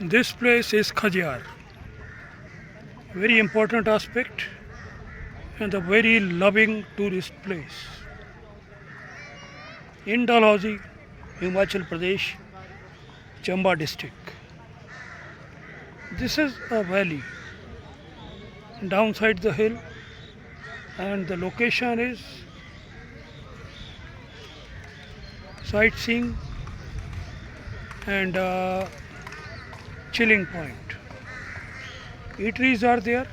This place is Khajiar, very important aspect and a very loving tourist place. In Dalhousie, Himachal Pradesh, Chamba district. This is a valley downside the hill, and the location is sightseeing and chilling point. Eateries are there,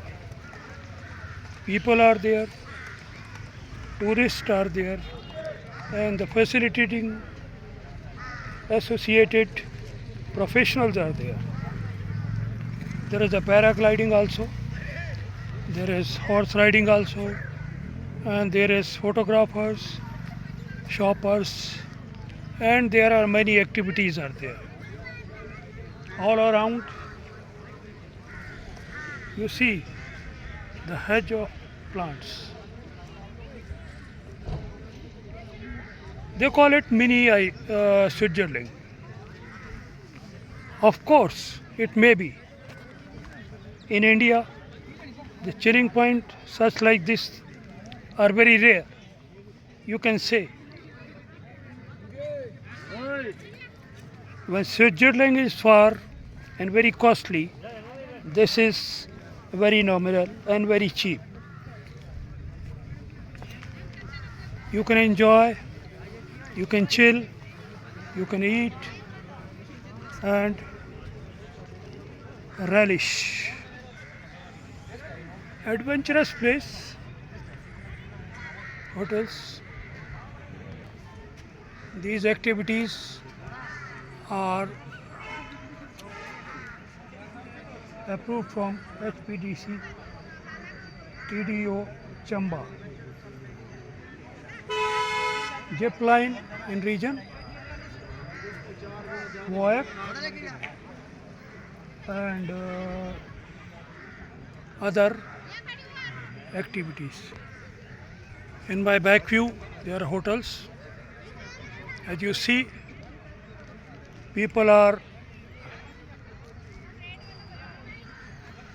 people are there, tourists are there, and the facilitating associated professionals are there. There is a paragliding also, there is horse riding also, and there is photographers, shoppers, and there are many activities are there. All around you see the hedge of plants. They call it mini Switzerland. Of course, it may be. In India, the chilling point such like this are very rare. You can say when Switzerland is far and very costly, this is very nominal and very cheap. You can enjoy, you can chill, you can eat and relish. Adventurous place, hotels. These activities are approved from HPDC TDO Chamba. Zip line in region, WOAC and other activities. In my back view, there are hotels. As you see, people are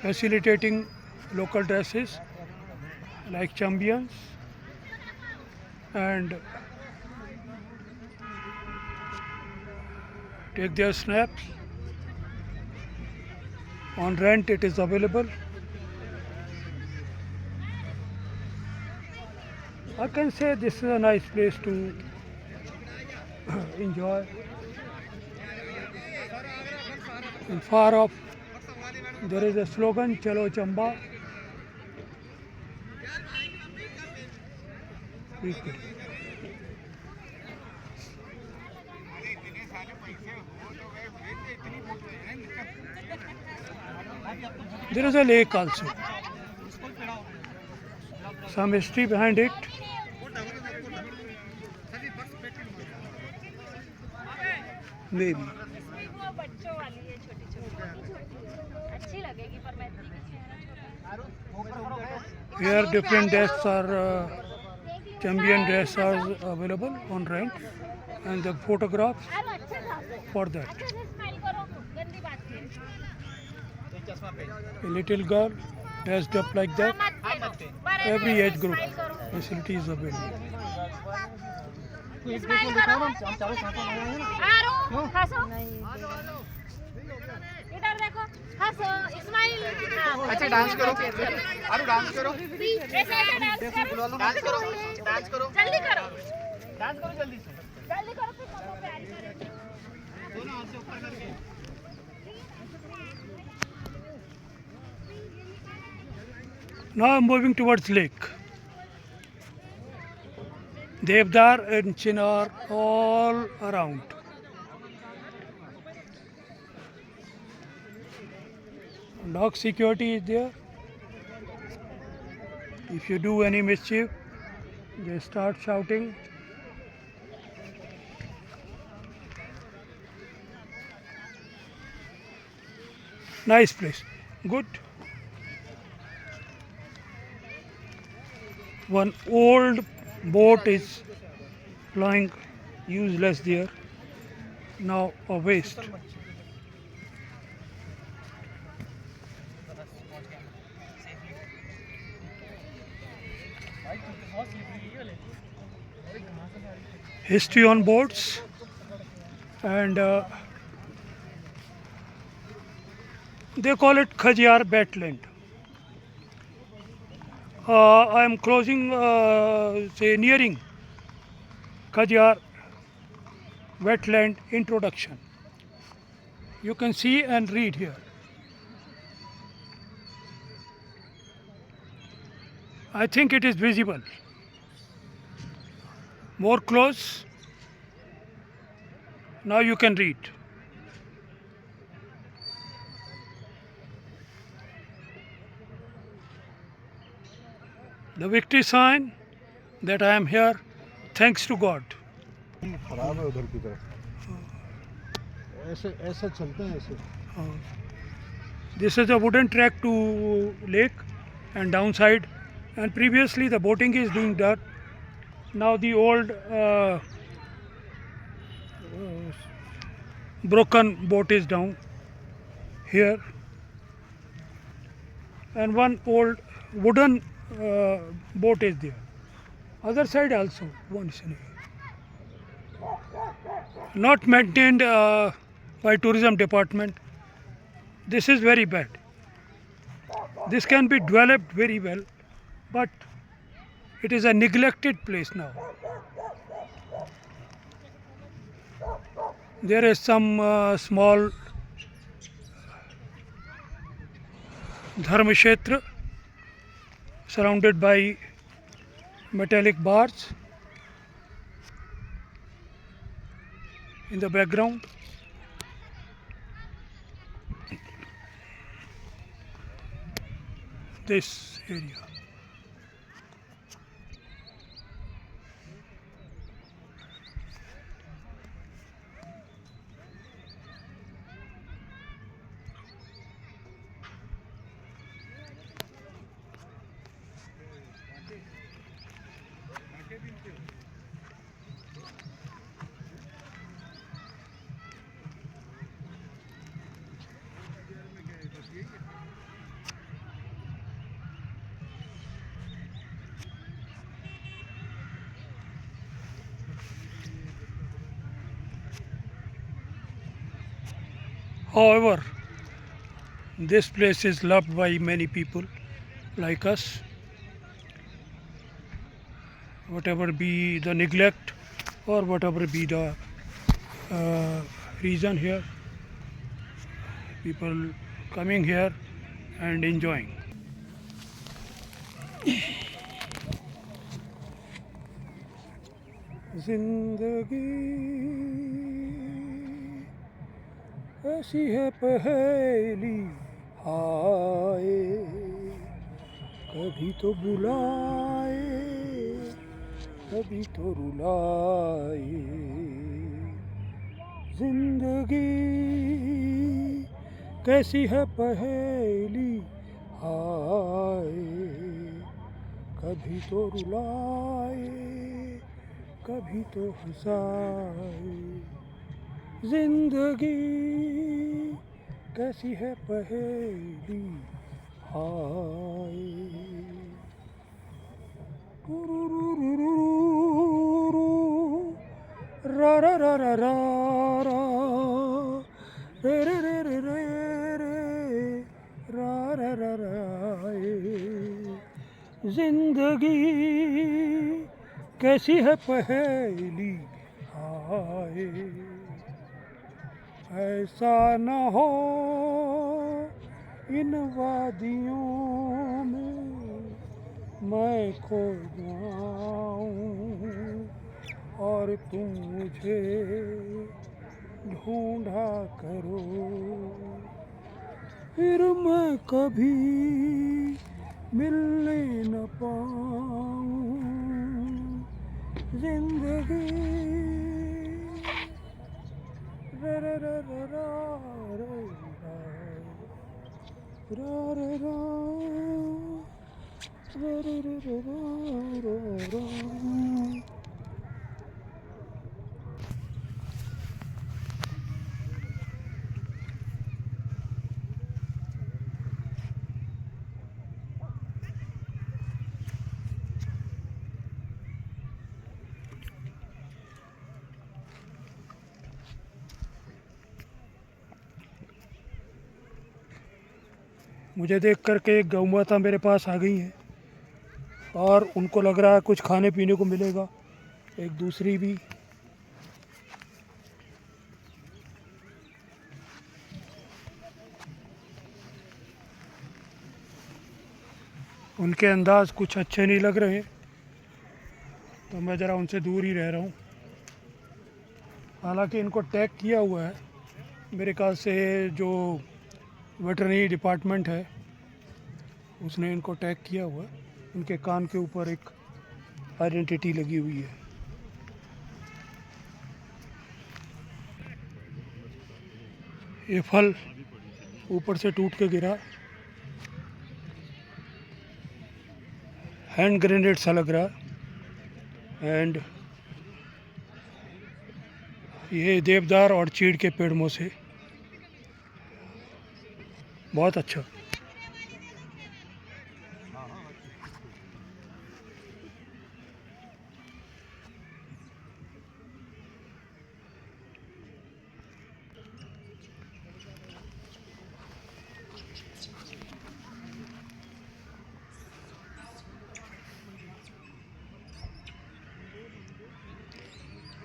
facilitating local dresses like champions and take their snaps. On rent it is available. I can say this is a nice place to enjoy. And far off there is a slogan Chalo Chamba. There is a lake also. Some history behind it. Maybe. वो बच्चों वाली है छोटी छोटी अच्छी लगेगी पर मैं इतनी किसी है ना छोटा Here different desks are champion desks are available on rent and the photographs अरे अच्छे से for that. अच्छे से स्माइल करो गंदी बात नहीं A little girl dressed up like that. मत Every age group facilities available. Smile करो आरो हंसो इधर देखो हंसो स्माइल अच्छा डांस करो आरू डांस करो ऐसे डांस करो डांस करो जल्दी करो डांस करो जल्दी से जल्दी करो फिर सबको प्यारी करेंगे दोनों हाथ से ऊपर करके Now I'm moving towards lake. Devdar and Chinar all around. Dog security is there. If you do any mischief, they start shouting. Nice place. Good. One old boat is lying useless there, now a waste. history on boards, and they call it Khajiyar Wetland. I am closing, nearing Khajiyar Wetland introduction. You can see and read here. I think it is visible. More close. Now you can read. The victory sign that I am here thanks to God. खराब है उधर की तरफ ऐसे ऐसे चलते हैं ऐसे This is a wooden track to lake and downside, and previously the boating is being done. Now the old broken boat is down here, and one old wooden boat is there. Other side also one is here. Not maintained by tourism department. This is very bad. This can be developed very well, but it is a neglected place now. There is some small Dharmashetra surrounded by metallic bars in the background. This area. However, this place is loved by many people like us. Whatever be the neglect or whatever be the reason here, people coming here and enjoying. जिंदगी ऐसी है पहेली आए कभी तो बुलाए कभी तो रुलाए जिंदगी कैसी है पहेली आए कभी तो रुलाए कभी तो हंसाए जिंदगी कैसी है पहेली हाय रा रा रा रा रा रा रे रे रे रे रे रे रा रा रा रा जिंदगी कैसी है पहेली हाय ऐसा न हो इन वादियों में मैं खो जाऊं और तुम मुझे ढूंढा करो फिर मैं कभी मिलने न पाऊं जिंदगी रा रा रा रा रा रा रा रा रा रा मुझे देख करके एक गौ माता मेरे पास आ गई हैं और उनको लग रहा है कुछ खाने पीने को मिलेगा। एक दूसरी भी उनके अंदाज कुछ अच्छे नहीं लग रहे, तो मैं ज़रा उनसे दूर ही रह रहा हूँ। हालांकि इनको टैग किया हुआ है, मेरे ख्याल से जो वेटरनरी डिपार्टमेंट है उसने इनको टैग किया हुआ है। उनके कान के ऊपर एक आइडेंटिटी लगी हुई है। ये फल ऊपर से टूट के गिरा, हैंड ग्रेनेड सा लग रहा है। एंड ये देवदार और चीड़ के पेड़ों से बहुत अच्छा।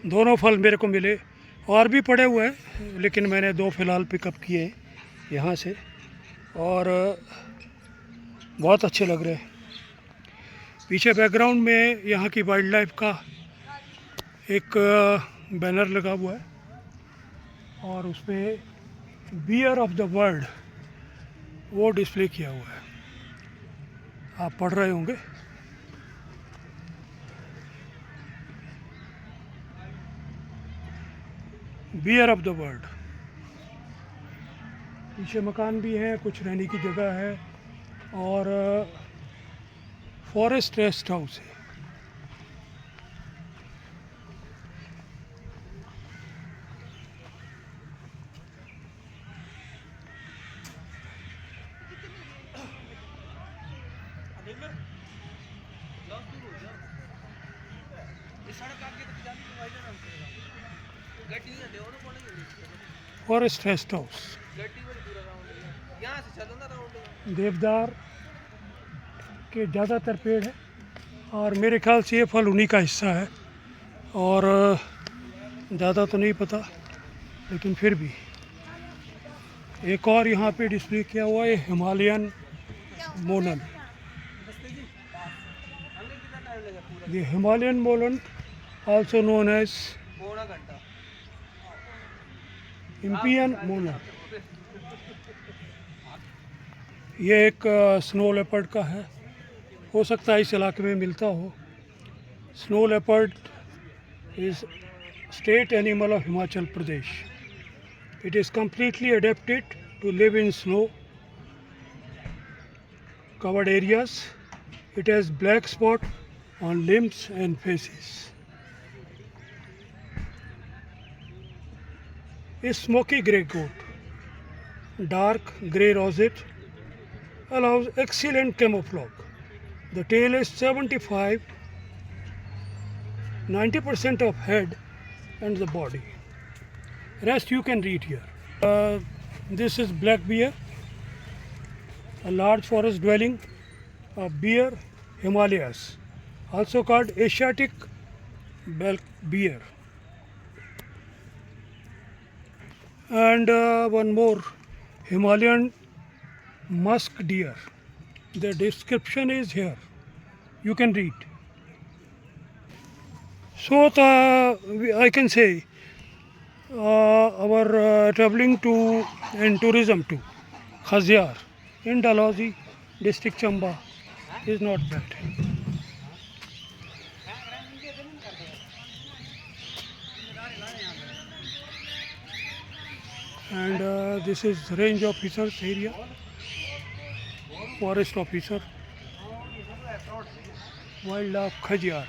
दोनों फल मेरे को मिले, और भी पड़े हुए हैं, लेकिन मैंने 2 फ़िलहाल पिकअप किए हैं यहाँ से और बहुत अच्छे लग रहे हैं। पीछे बैकग्राउंड में यहाँ की वाइल्ड लाइफ का एक बैनर लगा हुआ है और उस पर बियर ऑफ द वर्ल्ड वो डिस्प्ले किया हुआ है, आप पढ़ रहे होंगे। Beer of the world. पीछे मकान भी हैं, कुछ रहने की जगह है और फॉरेस्ट रेस्ट हाउस है। फॉरेस्ट रेस्ट हाउस, देवदार के ज़्यादातर पेड़ है और मेरे ख्याल से ये फल उन्हीं का हिस्सा है और ज़्यादा तो नहीं पता, लेकिन फिर भी एक और यहाँ पे डिस्प्ले किया हुआ है हिमालयन मोलन। ये हिमालयन मोलन आल्सो नोन एज इंपियन मोलन। ये एक स्नो लेपर्ड का है, हो सकता है इस इलाके में मिलता हो। Snow leopard is state animal of Himachal Pradesh. It is completely adapted to live in snow covered areas. It has black spot on limbs and faces. A smoky grey coat, dark grey rosette, allows excellent camouflage. The tail is 90% of head and the body. Rest you can read here. This is black bear, a large forest dwelling bear Himalayas, also called Asiatic black bear. And one more, Himalayan musk deer. The description is here, you can read. So I can say our traveling to and tourism to Khaziar in Dalhousie district Chamba is not bad. And this is range officers area, forest officer, wildlife Khaziar.